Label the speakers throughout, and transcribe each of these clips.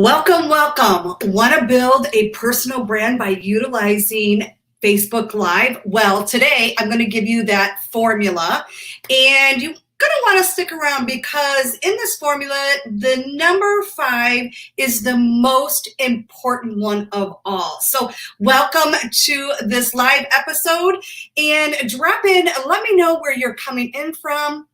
Speaker 1: Welcome, welcome. Want to build a personal brand by utilizing Facebook Live? Well, today I'm going to give you that formula, and you're going to want to stick around because in this formula, the number 5 is the most important one of all. So welcome to this live episode, and drop in and let me know where you're coming in from.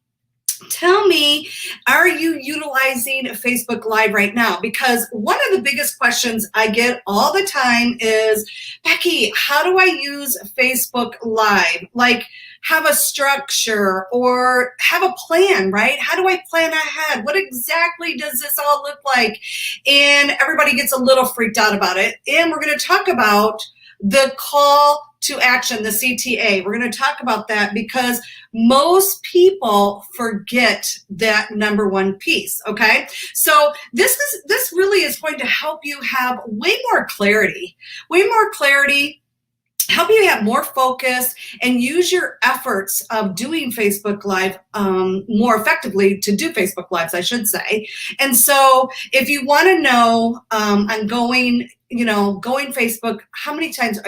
Speaker 1: Tell me, are you utilizing Facebook Live right now? Because one of the biggest questions I get all the time is, Becky, how do I use Facebook Live? Like, have a structure or have a plan, right? How do I plan ahead? What exactly does this all look like? And everybody gets a little freaked out about it. And we're going to talk about the call to action, the CTA. We're going to talk about that because most people forget that number 1 piece, okay? So this really is going to help you have way more clarity, help you have more focus and use your efforts of doing Facebook Live more effectively to do Facebook Lives, I should say. And so if you want to know, I'm going Facebook, how many times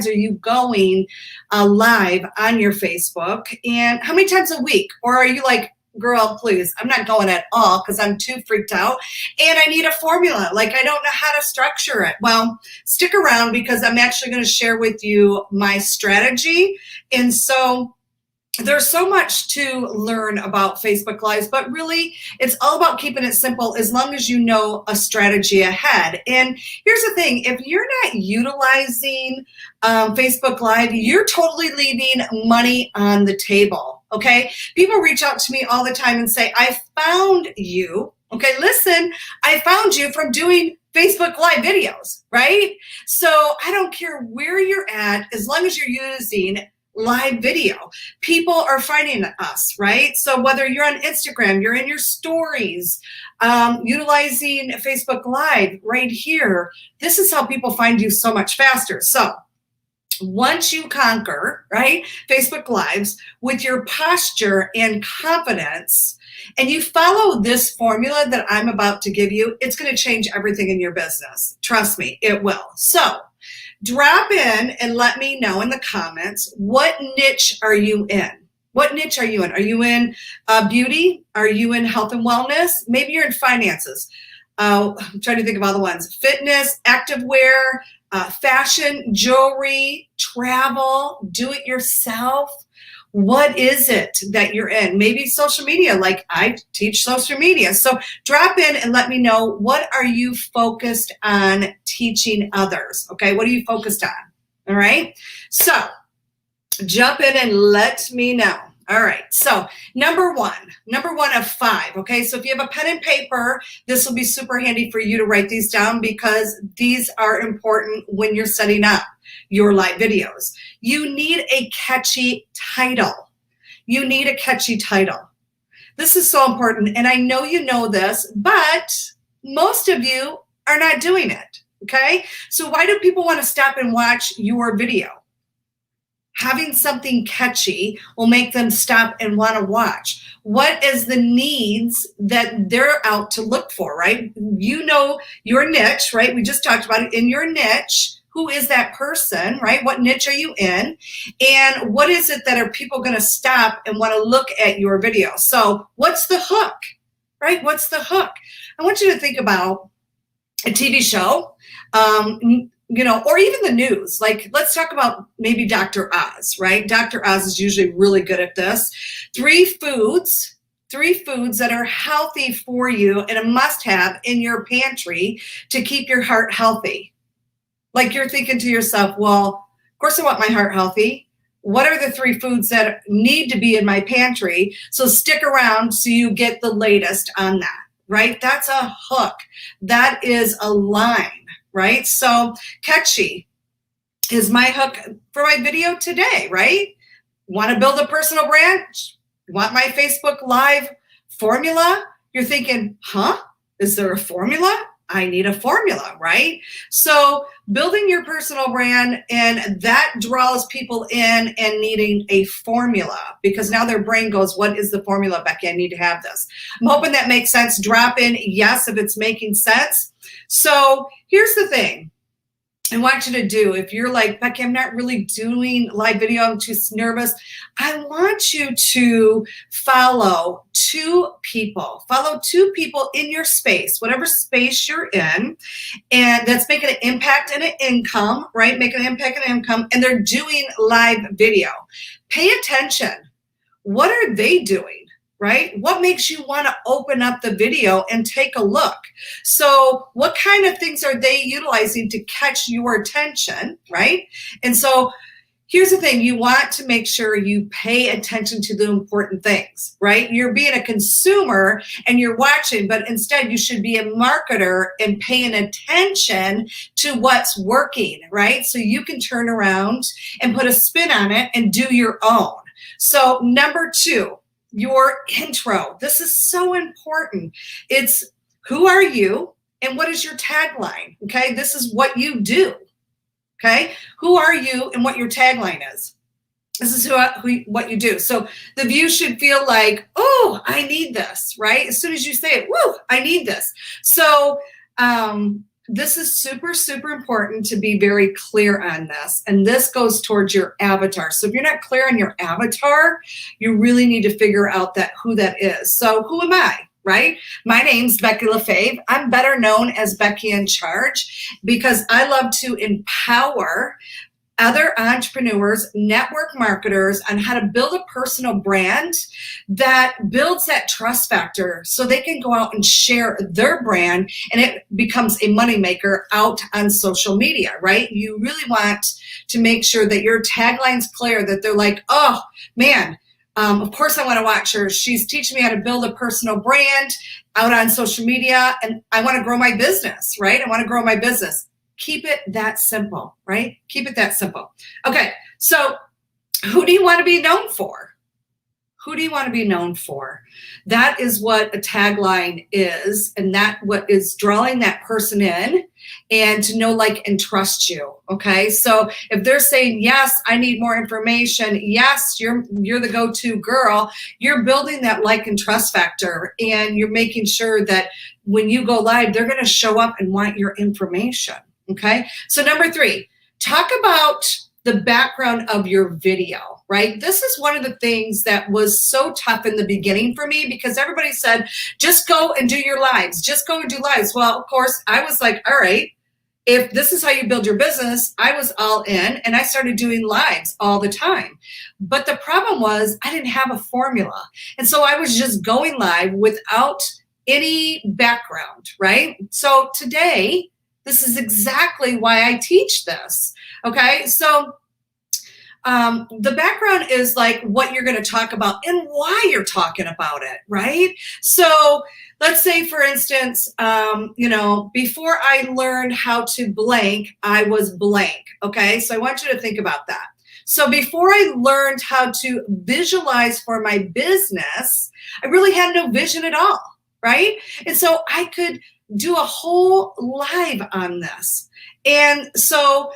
Speaker 1: are you going live on your Facebook, and how many times a week? Or are you like, girl, please, I'm not going at all because I'm too freaked out and I need a formula. Like, I don't know how to structure it. Well, stick around because I'm actually going to share with you my strategy. And so there's so much to learn about Facebook Lives, but really it's all about keeping it simple as long as you know a strategy ahead. And here's the thing, if you're not utilizing Facebook Live, you're totally leaving money on the table, okay? People reach out to me all the time and say, I found you. Okay, listen, I found you from doing Facebook Live videos, right? So I don't care where you're at, as long as you're using live video. People are finding us, right? So whether you're on Instagram, you're in your stories, utilizing Facebook Live right here, this is how people find you so much faster. So once you conquer, right, Facebook Lives with your posture and confidence, and you follow this formula that I'm about to give you, it's going to change everything in your business. Trust me, it will. So drop in and let me know in the comments, what niche are you in? What niche are you in? Are you in beauty? Are you in health and wellness? Maybe you're in finances. I'm trying to think of other ones. Fitness, activewear, fashion, jewelry, travel, do it yourself. What is it that you're in? Maybe social media, like I teach social media. So drop in and let me know, what are you focused on teaching others? Okay, what are you focused on? All right, so jump in and let me know. All right, so number one of 5, okay? So if you have a pen and paper, this will be super handy for you to write these down because these are important when you're setting up your live videos. You need a catchy title. You need a catchy title. This is so important, and I know you know this, but most of you are not doing it, okay? So why do people want to stop and watch your video? Having something catchy will make them stop and want to watch. What is the needs that they're out to look for, right? You know your niche, right? We just talked about it. In your niche, who is that person, right? What niche are you in? And what is it that are people going to stop and want to look at your video? So what's the hook, right? What's the hook? I want you to think about a TV show, or even the news. Like, let's talk about maybe Dr. Oz, right? Dr. Oz is usually really good at this. 3 foods that are healthy for you and a must-have in your pantry to keep your heart healthy. Like, you're thinking to yourself, well, of course I want my heart healthy. What are the 3 foods that need to be in my pantry? So stick around so you get the latest on that, right? That's a hook. That is a line. Right? So catchy is my hook for my video today, right? Want to build a personal brand? Want my Facebook Live formula? You're thinking, is there a formula? I need a formula, right? So building your personal brand, and that draws people in and needing a formula, because now their brain goes, what is the formula, Becky? I need to have this. I'm hoping that makes sense. Drop in yes if it's making sense. So here's the thing I want you to do. If you're like, Becky, I'm not really doing live video, I'm too nervous. I want you to follow two people. Follow two people in your space, whatever space you're in, and that's making an impact and an income, right? Making an impact and income, and they're doing live video. Pay attention. What are they doing? Right? What makes you want to open up the video and take a look? So what kind of things are they utilizing to catch your attention, right? And so here's the thing, you want to make sure you pay attention to the important things, right? You're being a consumer and you're watching, but instead you should be a marketer and paying attention to what's working, right? So you can turn around and put a spin on it and do your own. So number two, your intro. This is so important. It's who are you and what is your tagline? Okay, this is what you do. Okay, who are you and what your tagline is? This is what you do. So the view should feel like, oh, I need this, right? As soon as you say it, woo, I need this. So this is super, super important to be very clear on this. And this goes towards your avatar. So if you're not clear on your avatar, you really need to figure out who that is. So who am I, right? My name's Becky LaFave. I'm better known as Becky in Charge because I love to empower other entrepreneurs, network marketers on how to build a personal brand that builds that trust factor so they can go out and share their brand and it becomes a moneymaker out on social media, right? You really want to make sure that your tagline's clear, that they're like, oh man, of course I want to watch her. She's teaching me how to build a personal brand out on social media and I want to grow my business, right? I want to grow my business. Keep it that simple, right? Keep it that simple. Okay, so who do you want to be known for? Who do you want to be known for? That is what a tagline is, and that what is drawing that person in and to know, like, and trust you, okay? So if they're saying, yes, I need more information, yes, you're the go-to girl, you're building that like and trust factor, and you're making sure that when you go live, they're going to show up and want your information. Okay, so number three, talk about the background of your video, right? This is one of the things that was so tough in the beginning for me because everybody said, just go and do your lives, just go and do lives. Well, of course, I was like, all right, if this is how you build your business, I was all in and I started doing lives all the time. But the problem was I didn't have a formula. And so I was just going live without any background, right? So today, this is exactly why I teach this, okay? So the background is like what you're gonna talk about and why you're talking about it, right? So let's say, for instance, before I learned how to blank, I was blank, okay? So I want you to think about that. So before I learned how to visualize for my business, I really had no vision at all, right? And so I could do a whole live on this. And so,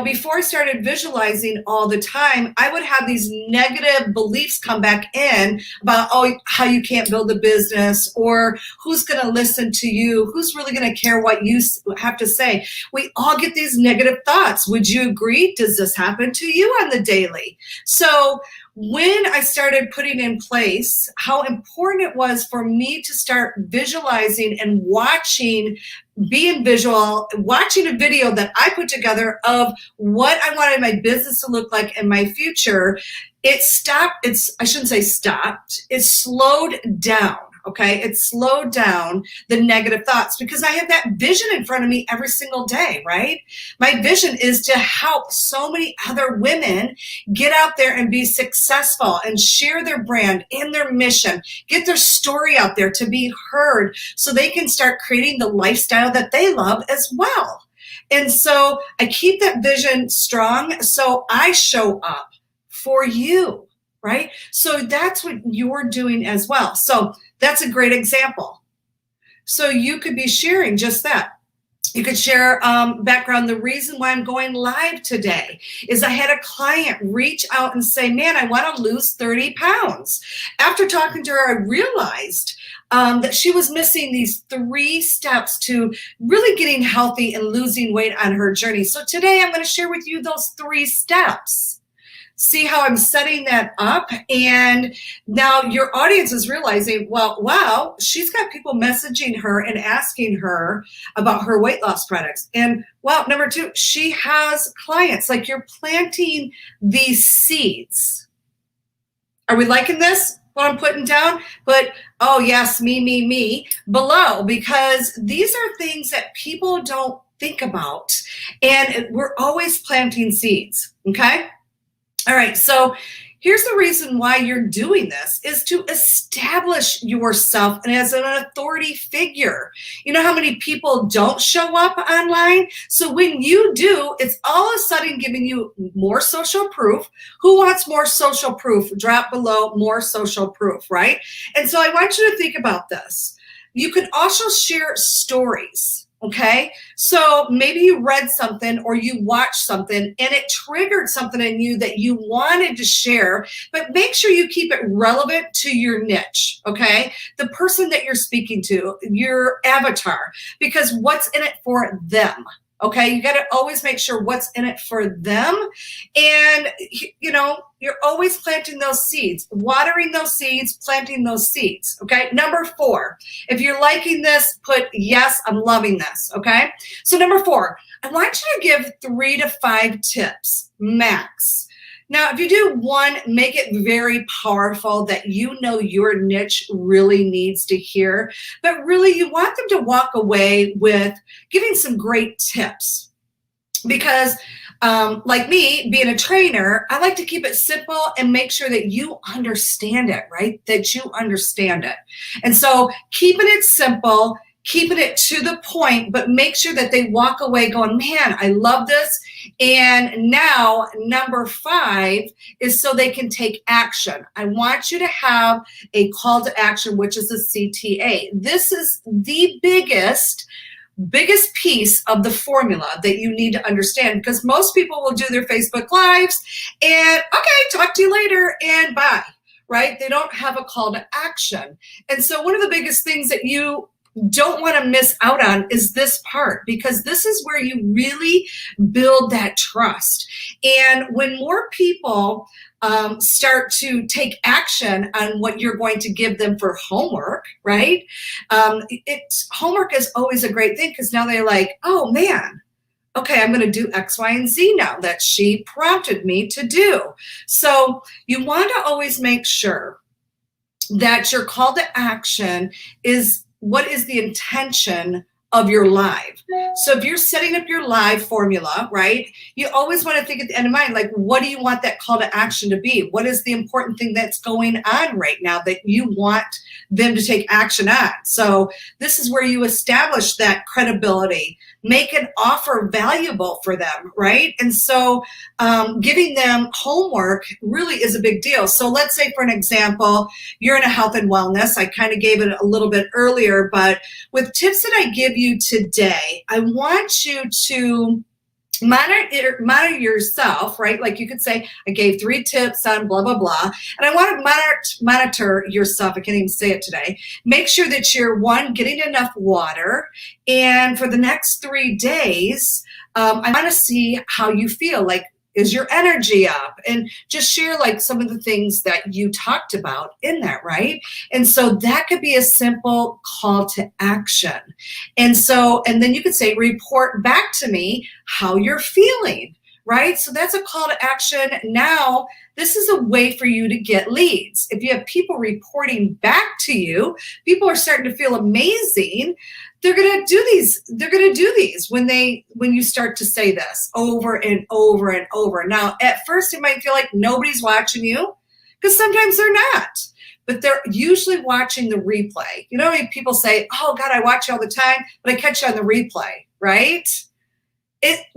Speaker 1: before I started visualizing all the time, I would have these negative beliefs come back in about, oh, how you can't build a business or who's going to listen to you, who's really going to care what you have to say. We all get these negative thoughts. Would you agree? Does this happen to you on the daily? So when I started putting in place how important it was for me to start visualizing and watching, being visual, watching a video that I put together of what I wanted my business to look like in my future, it stopped. I shouldn't say stopped. It slowed down. Okay, it slowed down the negative thoughts because I have that vision in front of me every single day, right? My vision is to help so many other women get out there and be successful and share their brand and their mission, get their story out there to be heard so they can start creating the lifestyle that they love as well. And so I keep that vision strong so I show up for you, right? So that's what you're doing as well. So that's a great example. So you could be sharing just that. You could share background. The reason why I'm going live today is I had a client reach out and say, man, I want to lose 30 pounds. After talking to her, I realized that she was missing these 3 steps to really getting healthy and losing weight on her journey. So today I'm going to share with you those 3 steps. See how I'm setting that up. And now your audience is realizing, well, wow, she's got people messaging her and asking her about her weight loss products. And well, number 2, she has clients. Like, you're planting these seeds. Are we liking this? What I'm putting down? But, oh yes, me, below, because these are things that people don't think about. And we're always planting seeds, okay? All right, so here's the reason why you're doing this, is to establish yourself as an authority figure. You know how many people don't show up online? So when you do, it's all of a sudden giving you more social proof. Who wants more social proof? Drop below, more social proof, right? And so I want you to think about this. You could also share stories. Okay, so maybe you read something or you watched something and it triggered something in you that you wanted to share, but make sure you keep it relevant to your niche, okay? The person that you're speaking to, your avatar, because what's in it for them? Okay, you got to always make sure what's in it for them. And, you know, you're always planting those seeds, watering those seeds, planting those seeds. Okay, number 4, if you're liking this, put yes, I'm loving this. Okay, so number 4, I want you to give 3 to 5 tips max. Now, if you do 1, make it very powerful that you know your niche really needs to hear, but really you want them to walk away with giving some great tips. Because like me, being a trainer, I like to keep it simple and make sure that you understand it, right? That you understand it. And so keeping it simple, keeping it to the point, but make sure that they walk away going, man, I love this. And now number 5 is so they can take action. I want you to have a call to action, which is a CTA. This is the biggest piece of the formula that you need to understand, because most people will do their Facebook Lives and, okay, talk to you later and bye, right? They don't have a call to action. And so one of the biggest things that you don't want to miss out on is this part, because this is where you really build that trust. And when more people start to take action on what you're going to give them for homework, right? Homework is always a great thing, because now they're like, oh man, okay, I'm going to do X, Y, and Z now that she prompted me to do. So you want to always make sure that your call to action is what is the intention of your live. So if you're setting up your live formula, right, you always want to think at the end of mind, like, what do you want that call to action to be? What is the important thing that's going on right now that you want them to take action on? So this is where you establish that credibility, make an offer valuable for them, right? And so giving them homework really is a big deal. So let's say, for an example, you're in a health and wellness. I kind of gave it a little bit earlier, but with tips that I give you today, I want you to monitor yourself, right? Like you could say, I gave 3 tips on blah, blah, blah. And I want to monitor yourself. I can't even say it today. Make sure that you're, 1, getting enough water. And for the next 3 days, I want to see how you feel. Like, is your energy up? And just share like some of the things that you talked about in that, right? And so that could be a simple call to action. And so, and then you could say, report back to me how you're feeling, right? So that's a call to action. Now, this is a way for you to get leads. If you have people reporting back to you, people are starting to feel amazing. They're going to do these. They're going to do these when you start to say this over and over and over. Now, at first, it might feel like nobody's watching you, because sometimes they're not, but they're usually watching the replay. You know, people say, oh God, I watch you all the time, but I catch you on the replay, right?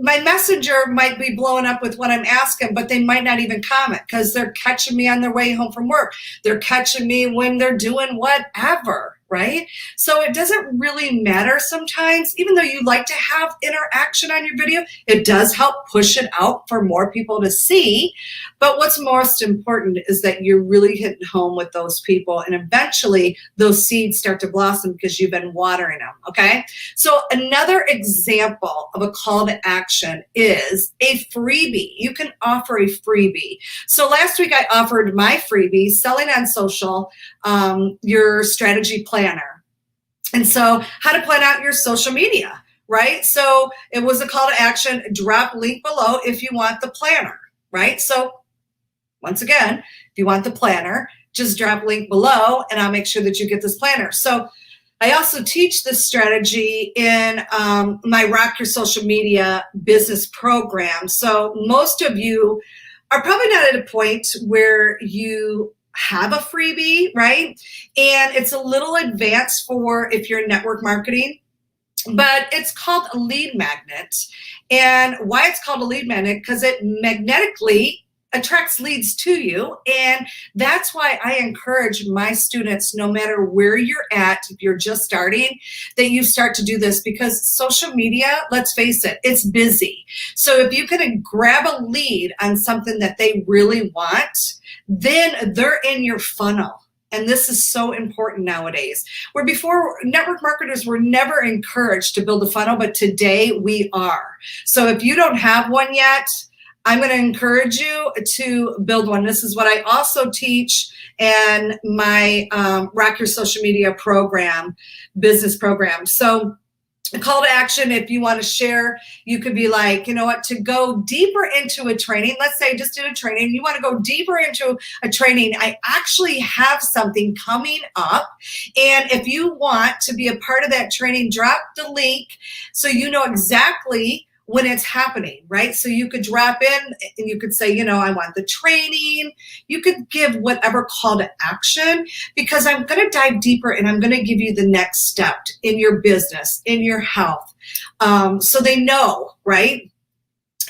Speaker 1: My messenger might be blowing up with what I'm asking, but they might not even comment, because they're catching me on their way home from work. They're catching me when they're doing whatever, right? So it doesn't really matter sometimes, even though you like to have interaction on your video, it does help push it out for more people to see. But what's most important is that you're really hitting home with those people, and eventually those seeds start to blossom because you've been watering them, okay? So another example of a call to action is a freebie. You can offer a freebie. So last week I offered my freebie, Selling on Social, your strategy planner. And so how to plan out your social media, right? So it was a call to action, drop link below if you want the planner, right? So once again, if you want the planner, just drop link below and I'll make sure that you get this planner. So I also teach this strategy in my Rock Your Social Media business program. So most of you are probably not at a point where you have a freebie, right? And it's a little advanced for if you're in network marketing, but it's called a lead magnet. And why it's called a lead magnet? Because it magnetically attracts leads to you. And that's why I encourage my students, no matter where you're at, if you're just starting, that you start to do this, because social media, let's face it, it's busy. So if you can grab a lead on something that they really want, then they're in your funnel. And this is so important nowadays, where before network marketers were never encouraged to build a funnel, but today we are. So if you don't have one yet, I'm going to encourage you to build one. This is what I also teach in my Rock Your Social Media program, business program. So a call to action, if you want to share, you could be like, you know what, to go deeper into a training. Let's say I just did a training. You want to go deeper into a training. I actually have something coming up. And if you want to be a part of that training, drop the link so you know exactly when it's happening, right? So you could drop in and you could say, you know, I want the training. You could give whatever call to action, because I'm going to dive deeper and I'm going to give you the next step in your business, in your health. So they know, right?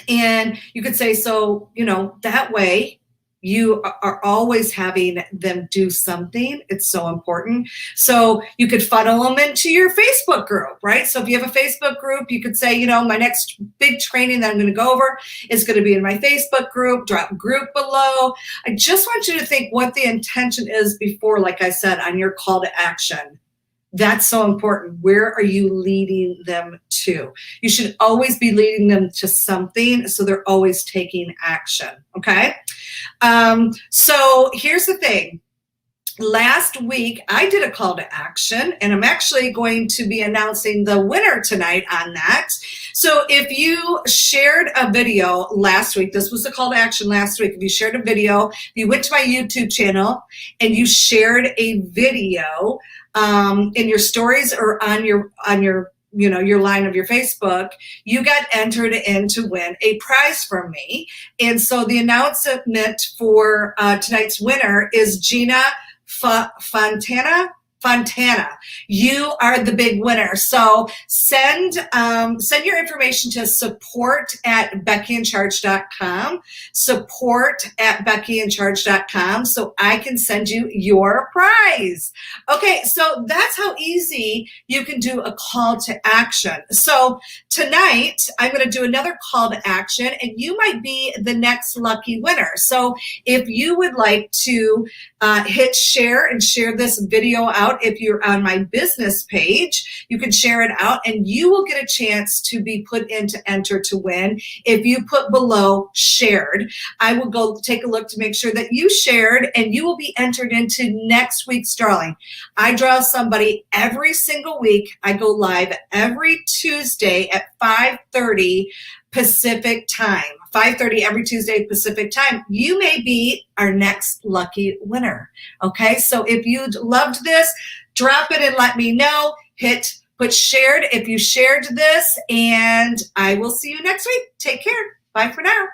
Speaker 1: And you could say, so, you know, that way you are always having them do something. It's so important. So you could funnel them into your Facebook group, right? So if you have a Facebook group, you could say, you know, my next big training that I'm going to go over is going to be in my Facebook group. Drop group below. I just want you to think what the intention is before, like I said, on your call to action. That's so important. Where are you leading them to? You should always be leading them to something, so they're always taking action, okay? So here's the thing. Last week, I did a call to action, and I'm actually going to be announcing the winner tonight on that. So if you shared a video last week, this was the call to action last week. If you shared a video, if you went to my YouTube channel and you shared a video in your stories or on your you know, your line of your Facebook, you got entered in to win a prize from me. And so the announcement for tonight's winner is Gina Fontana. You are the big winner. So send your information to support@BeckyInCharge.com, support@BeckyInCharge.com, so I can send you your prize. Okay, so that's how easy you can do a call to action. So tonight, I'm going to do another call to action, and you might be the next lucky winner. So if you would like to hit share and share this video out, if you're on my business page, you can share it out and you will get a chance to be put in to enter to win. If you put below shared, I will go take a look to make sure that you shared, and you will be entered into next week's drawing. I draw somebody every single week. I go live every Tuesday at 5:30 Pacific time. 5:30 every Tuesday Pacific time. You may be our next lucky winner. Okay, so if you loved this, drop it and let me know. Put shared if you shared this, and I will see you next week. Take care. Bye for now.